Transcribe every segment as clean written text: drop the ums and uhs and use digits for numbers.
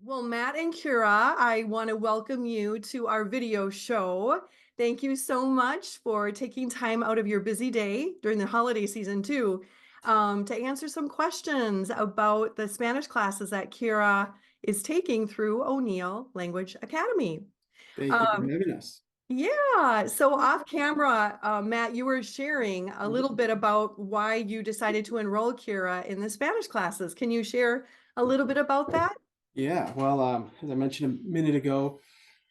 Well, Matt and Keira, I want to welcome you to our video show. Thank you so much for taking time out of your busy day during the holiday season too, to answer some questions about the Spanish classes that Keira is taking through O'Neill Language Academy. Thank you for Um, having us. yeah, so off camera, Matt, you were sharing a little bit about why you decided to enroll Keira in the Spanish classes. Can you share a little bit about that? Yeah, well, as I mentioned a minute ago,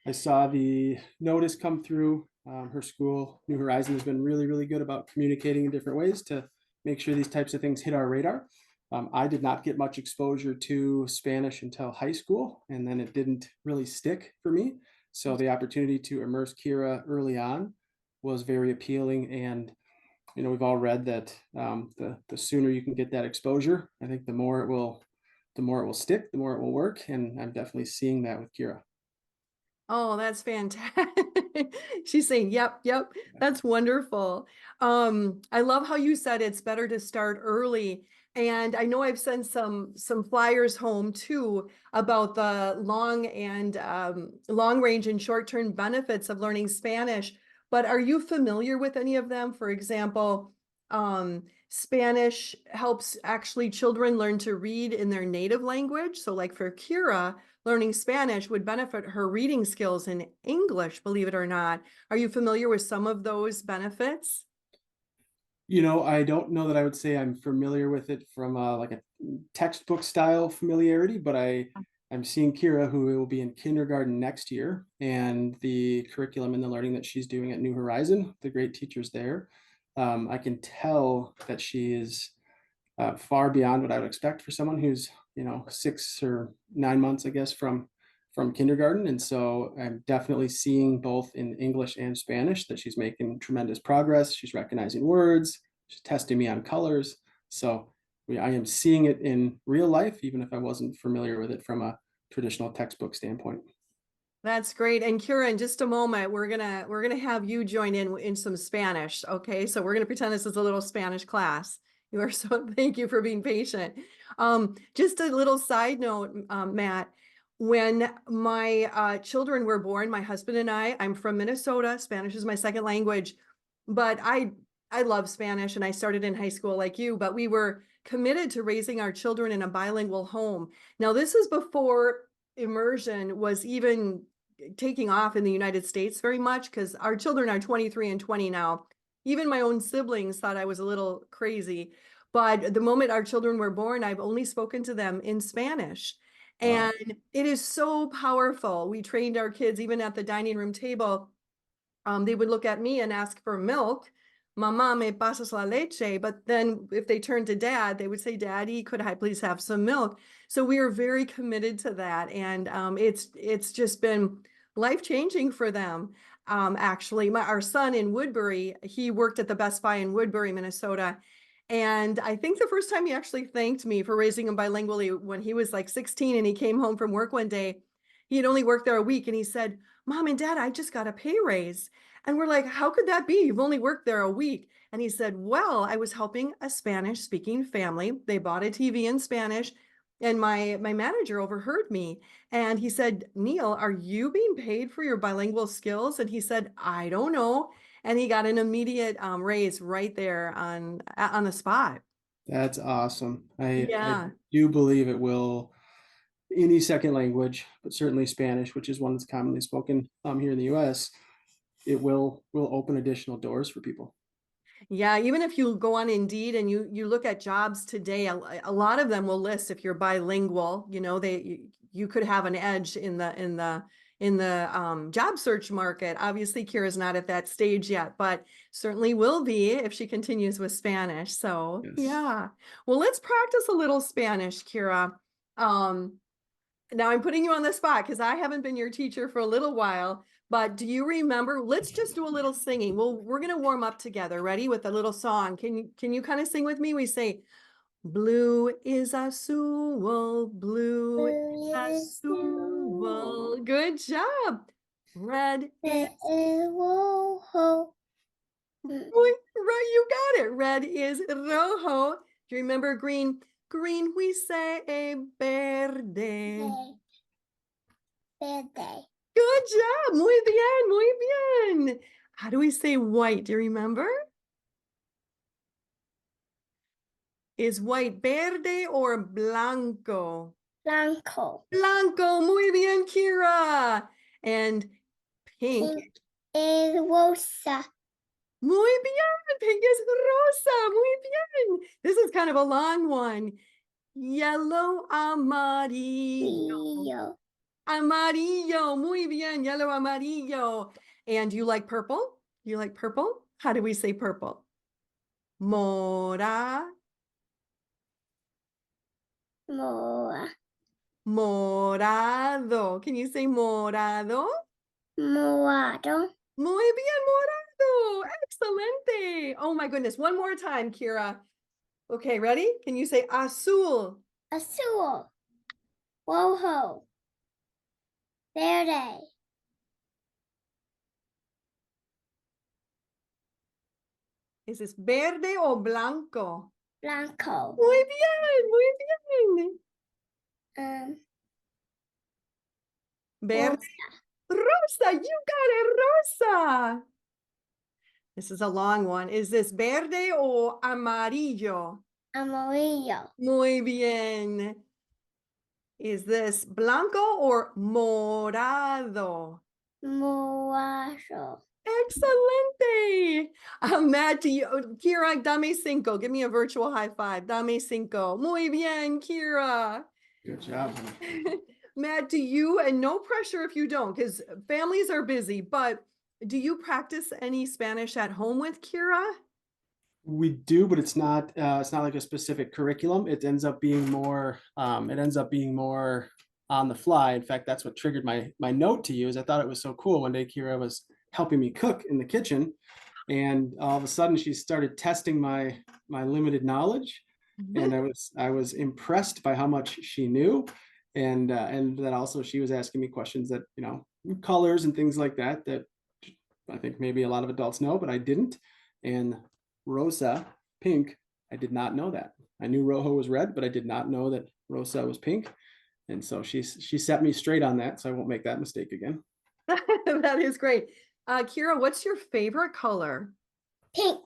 I saw the notice come through. Her school, New Horizon, has been really, really good about communicating in different ways to make sure these types of things hit our radar. I did not get much exposure to Spanish until high school, and then it didn't really stick for me. So the opportunity to immerse Kira early on was very appealing. And we've all read that the sooner you can get that exposure, I think the more it will stick, the more it will work. And I'm definitely seeing that with Kira. Oh, that's fantastic. She's saying, yep, yep. That's wonderful. I love how you said it's better to start early. And I know I've sent some flyers home too about the long range and short-term benefits of learning Spanish. But are you familiar with any of them? For example, Spanish helps actually children learn to read in their native language. So like for Kira, learning Spanish would benefit her reading skills in English, believe it or not. Are you familiar with some of those benefits? I don't know that I would say I'm familiar with it from like a textbook style familiarity, but I'm seeing Kira, who will be in kindergarten next year, and the curriculum and the learning that she's doing at New Horizon, the great teachers there. I can tell that she is far beyond what I would expect for someone who's 6 or 9 months, I guess, from kindergarten. And so I'm definitely seeing both in English and Spanish that she's making tremendous progress. She's recognizing words, she's testing me on colors. So I am seeing it in real life, even if I wasn't familiar with it from a traditional textbook standpoint. That's great. And Kira, in just a moment, we're gonna have you join in some Spanish. Okay, so we're gonna pretend this is a little Spanish class. You are so thank you for being patient. Just a little side note, Matt. When my children were born, my husband and I'm from Minnesota. Spanish is my second language, but I love Spanish, and I started in high school like you. But we were committed to raising our children in a bilingual home. Now, this is before immersion was even taking off in the United States very much because our children are 23 and 20 now. Even my own siblings thought I was a little crazy. But the moment our children were born, I've only spoken to them in Spanish. Wow. And it is so powerful. We trained our kids, even at the dining room table, they would look at me and ask for milk. Mama, me pasas la leche. But then if they turned to dad, they would say, Daddy, could I please have some milk? So we are very committed to that. And it's just been life-changing for them. Actually, our son in Woodbury, he worked at the Best Buy in Woodbury, Minnesota. And I think the first time he actually thanked me for raising him bilingually when he was like 16 and he came home from work one day. He had only worked there a week and he said, Mom and Dad, I just got a pay raise. And we're like, how could that be? You've only worked there a week. And he said, well, I was helping a Spanish speaking family. They bought a TV in Spanish. And my manager overheard me. And he said, Neil, are you being paid for your bilingual skills? And he said, I don't know. And he got an immediate raise right there on the spot. That's awesome. I Yeah. do believe it will any second language, but certainly Spanish, which is one that's commonly spoken here in the US, it will open additional doors for people. Yeah, even if you go on Indeed and you look at jobs today, a lot of them will list if you're bilingual, you could have an edge in the job search market. Obviously, Kira's not at that stage yet, but certainly will be if she continues with Spanish. So, Yes. yeah. Well, let's practice a little Spanish, Kira. Um, Now I'm putting you on the spot because I haven't been your teacher for a little while, but do you remember? Let's just do a little singing. Well, we're gonna warm up together. Ready? With a little song. Can you kind of sing with me? We say, blue is azul, blue is azul. Good job. Red is right, you got it. Red is rojo. Do you remember green? Green we say verde. Verde. Good job. Muy bien, muy bien. How do we say white? Do you remember? Is white verde or blanco? Blanco. Blanco. Muy bien, Keira. And pink. Pink is rosa. Muy bien. Pink is rosa. Muy bien. This is kind of a long one. Yellow, amarillo. Rio. Amarillo. Muy bien. Yellow, amarillo. And you like purple? You like purple? How do we say purple? Mora. Mora. Morado. Can you say morado? Morado. Muy bien, morado. Excelente. Oh my goodness. One more time, Keira. Okay, ready? Can you say azul? Azul. Rojo. Verde. Is this verde o blanco? Blanco. Muy bien, muy bien. Verde. Rosa. Rosa, you got it, rosa. This is a long one. Is this verde o amarillo? Amarillo. Muy bien. Is this blanco or morado? Morado. Excelente. Matt, Keira, dame cinco. Give me a virtual high five. Dame cinco. Muy bien, Keira. Good job. Matt, do you, and no pressure if you don't, because families are busy, but do you practice any Spanish at home with Keira? We do, but it's not like a specific curriculum. It ends up being more on the fly. In fact, that's what triggered my note to you, is I thought it was so cool. One day Keira was helping me cook in the kitchen, and all of a sudden she started testing my limited knowledge, and I was impressed by how much she knew, and that also she was asking me questions that, colors and things like that I think maybe a lot of adults know, but I didn't. And rosa, pink, I did not know that. I knew rojo was red, but I did not know that rosa was pink. And so she set me straight on that, so I won't make that mistake again. That is great. Keira, what's your favorite color? Pink.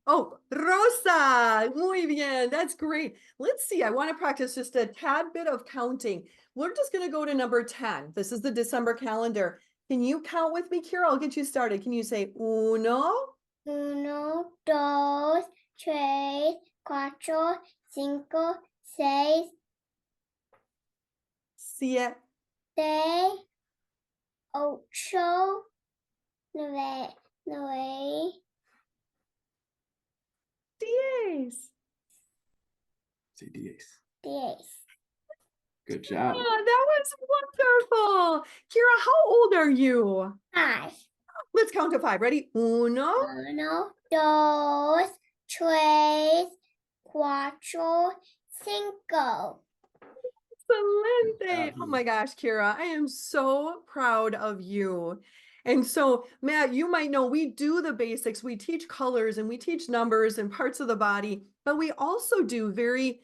Oh, rosa. Muy bien. That's great. Let's see. I want to practice just a tad bit of counting. We're just going to go to number 10. This is the December calendar. Can you count with me, Keira? I'll get you started. Can you say uno? Uno, dos, tres, cuatro, cinco, seis, Siete. ocho, nueve, Diez. Say diez. 10. Good job. Oh, that was wonderful. Keira, how old are you? 5. Let's count to 5. Ready? Uno, Uno, dos, tres, cuatro, cinco. excelente. Oh my gosh, Keira, I am so proud of you. And so, Matt, you might know we do the basics. We teach colors and we teach numbers and parts of the body, but we also do very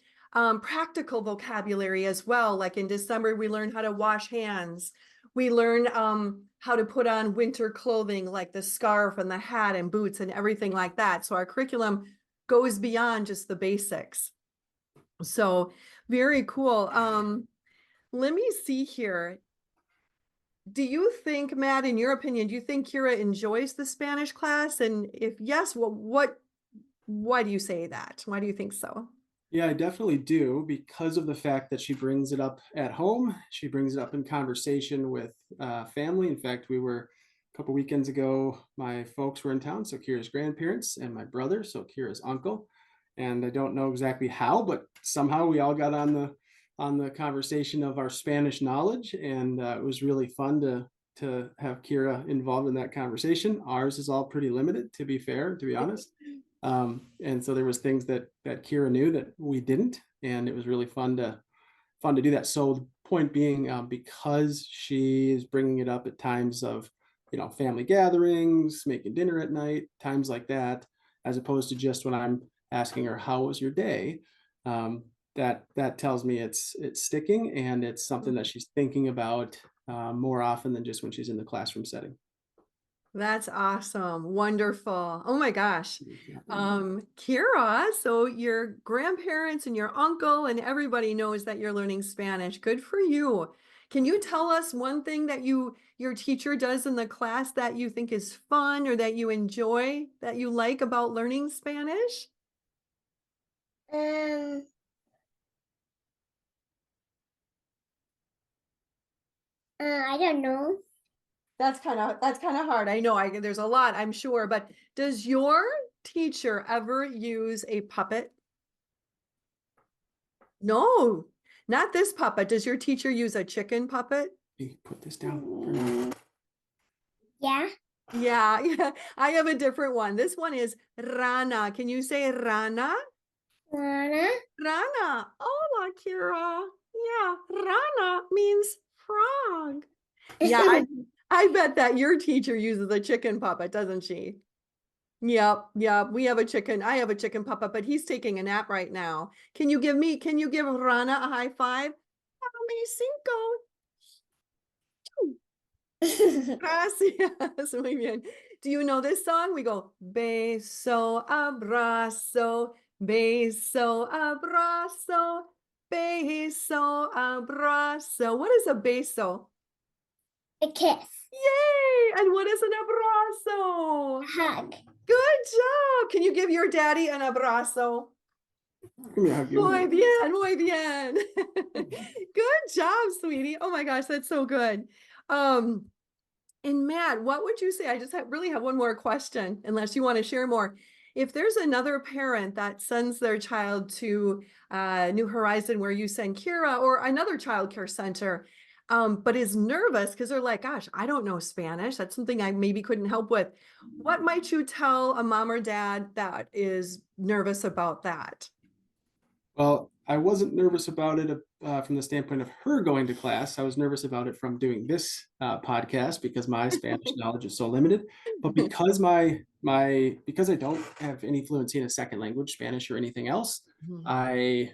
practical vocabulary as well. Like in December, we learn how to wash hands. We learn how to put on winter clothing, like the scarf and the hat and boots and everything like that. So our curriculum goes beyond just the basics. So very cool. Let me see here. Do you think, Matt, in your opinion, do you think Keira enjoys the Spanish class? And if yes, why do you say that? Why do you think so? Yeah, I definitely do, because of the fact that she brings it up at home. She brings it up in conversation with family. In fact, we were a couple weekends ago, my folks were in town, so Kira's grandparents and my brother, so Kira's uncle. And I don't know exactly how, but somehow we all got on the conversation of our Spanish knowledge, and it was really fun to have Keira involved in that conversation. Ours is all pretty limited, to be fair, to be honest. And so there was things that Keira knew that we didn't, and it was really fun to do that. So the point being, because she is bringing it up at times of, family gatherings, making dinner at night, times like that, as opposed to just when I'm asking her, how was your day? that tells me it's sticking, and it's something that she's thinking about more often than just when she's in the classroom setting. That's awesome. Wonderful. Oh my gosh. Keira, so your grandparents and your uncle and everybody knows that you're learning Spanish. Good for you. Can you tell us one thing that your teacher does in the class that you think is fun or that you enjoy, that you like about learning Spanish? Um, I don't know. That's kind of hard. I know there's a lot, I'm sure, but does your teacher ever use a puppet? No, not this puppet. Does your teacher use a chicken puppet? You put this down for now. Yeah. Yeah, yeah. I have a different one. This one is rana. Can you say rana? Lana. Rana. Hola, Kira. Yeah, rana means frog. Yeah, I bet that your teacher uses a chicken puppet, doesn't she? Yep, yep. We have a chicken. I have a chicken puppet, but he's taking a nap right now. Can you give Rana a high five? Me cinco. Gracias. Muy bien. Do you know this song? We go beso, abrazo, beso, abrazo, beso, abrazo. What is a beso? A kiss. Yay! And what is an abrazo? A hug. Good job. Can you give your daddy an abrazo? Give me a hug. Muy bien, muy bien. Good job, sweetie. Oh my gosh, that's so good. And Matt, what would you say? I just really have one more question, unless you want to share more. If there's another parent that sends their child to New Horizon where you send Kira or another childcare center, but is nervous because they're like, gosh, I don't know Spanish. That's something I maybe couldn't help with. What might you tell a mom or dad that is nervous about that? Well, I wasn't nervous about it from the standpoint of her going to class. I was nervous about it from doing this podcast because my Spanish knowledge is so limited. But because because I don't have any fluency in a second language, Spanish or anything else, Mhm.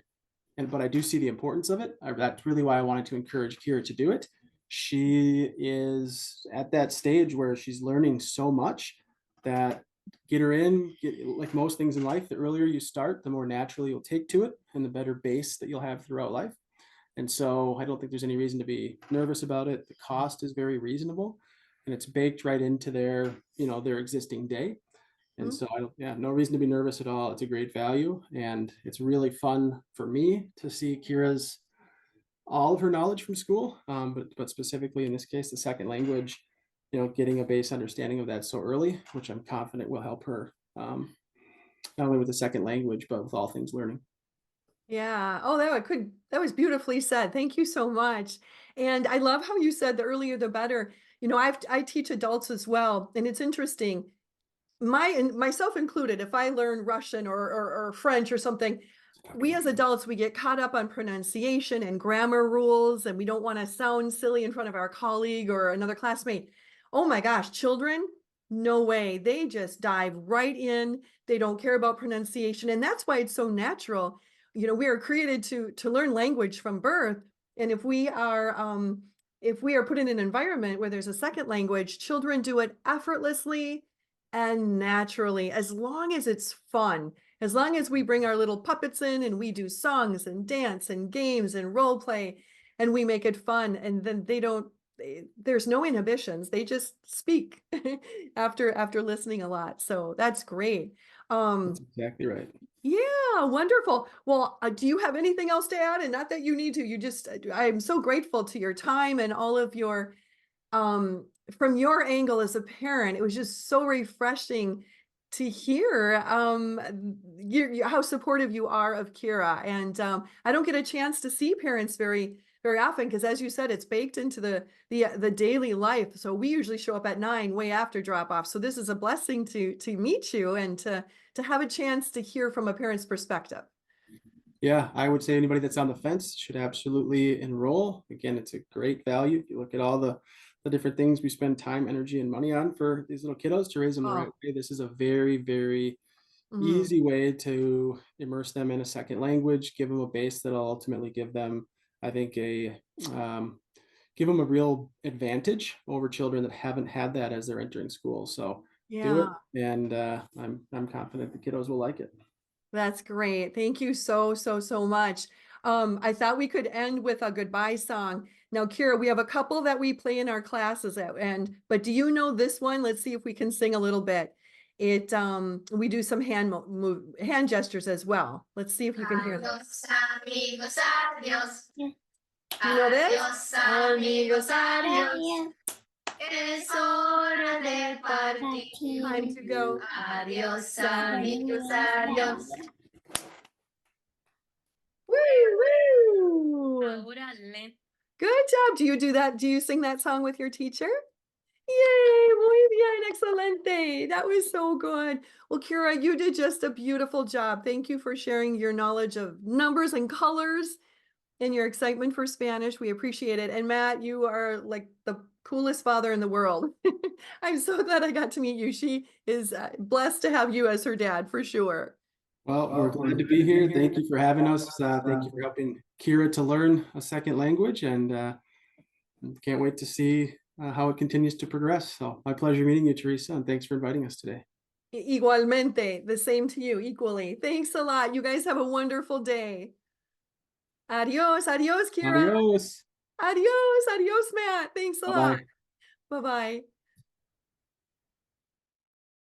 but I do see the importance of it. That's really why I wanted to encourage Kira to do it. She is at that stage where she's learning so much that get her in, like most things in life, the earlier you start, the more naturally you'll take to it and the better base that you'll have throughout life. And so I don't think there's any reason to be nervous about it. The cost is very reasonable and it's baked right into their existing day. And so no reason to be nervous at all. It's a great value and it's really fun for me to see Kira's all of her knowledge from school, but specifically in this case, the second language, getting a base understanding of that so early, which I'm confident will help her not only with the second language, but with all things learning. Yeah. Oh, that was beautifully said. Thank you so much. And I love how you said the earlier the better. I teach adults as well, and it's interesting. Myself included, if I learn Russian or French or something, we as adults, we get caught up on pronunciation and grammar rules, and we don't want to sound silly in front of our colleague or another classmate. Oh my gosh, children, no way. They just dive right in. They don't care about pronunciation. And that's why it's so natural. We are created to learn language from birth. And if we are put in an environment where there's a second language, children do it effortlessly and naturally, as long as it's fun, as long as we bring our little puppets in and we do songs and dance and games and role play and we make it fun, and then there's no inhibitions. They just speak after listening a lot. So that's great. That's exactly right. Yeah, wonderful. Well, do you have anything else to add? And not that you need to, I'm so grateful to your time and all of your from your angle as a parent. It was just so refreshing to hear how supportive you are of Kira. And I don't get a chance to see parents very often because, as you said, it's baked into the daily life. So we usually show up at 9, way after drop off. So this is a blessing to meet you and to have a chance to hear from a parent's perspective. Yeah, I would say anybody that's on the fence should absolutely enroll. Again, it's a great value. If you look at all the different things we spend time, energy, and money on for these little kiddos to raise them the right Oh, way, this is a very, very Mhm. easy way to immerse them in a second language, give them a base that'll ultimately give them, I think, um, give them a real advantage over children that haven't had that as they're entering school. So do it, Yeah, and I'm confident the kiddos will like it. that's great. Thank you so, so, so much. I thought we could end with a goodbye song. Now, Kira, we have a couple that we play in our classes but do you know this one? Let's see if we can sing a little bit. We do some hand gestures as well. Let's see if you can hear this. Adiós, amigos, adiós. Yeah. Do you know this? Adiós, amigos, adiós. Yeah. Es hora de partir. Time to go. Adiós, amigos, adiós. Woo, woo. Ahora lento. Good job. Do you do that? Do you sing that song with your teacher? Yay, muy bien, excelente. That was so good. Well, Kira, you did just a beautiful job. Thank you for sharing your knowledge of numbers and colors and your excitement for Spanish. We appreciate it. And Matt, you are like the coolest father in the world. I'm so glad I got to meet you. She is blessed to have you as her dad for sure. Well, we're glad to be here. Thank you for having us. Thank you for helping Kira to learn a second language, and can't wait to see how it continues to progress. So my pleasure meeting you, Teresa, and thanks for inviting us today. Igualmente, the same to you, equally. Thanks a lot. You guys have a wonderful day. Adios, adios, Kira. Adios. Adios, adios, Matt. Thanks a lot. Bye-bye. Bye-bye.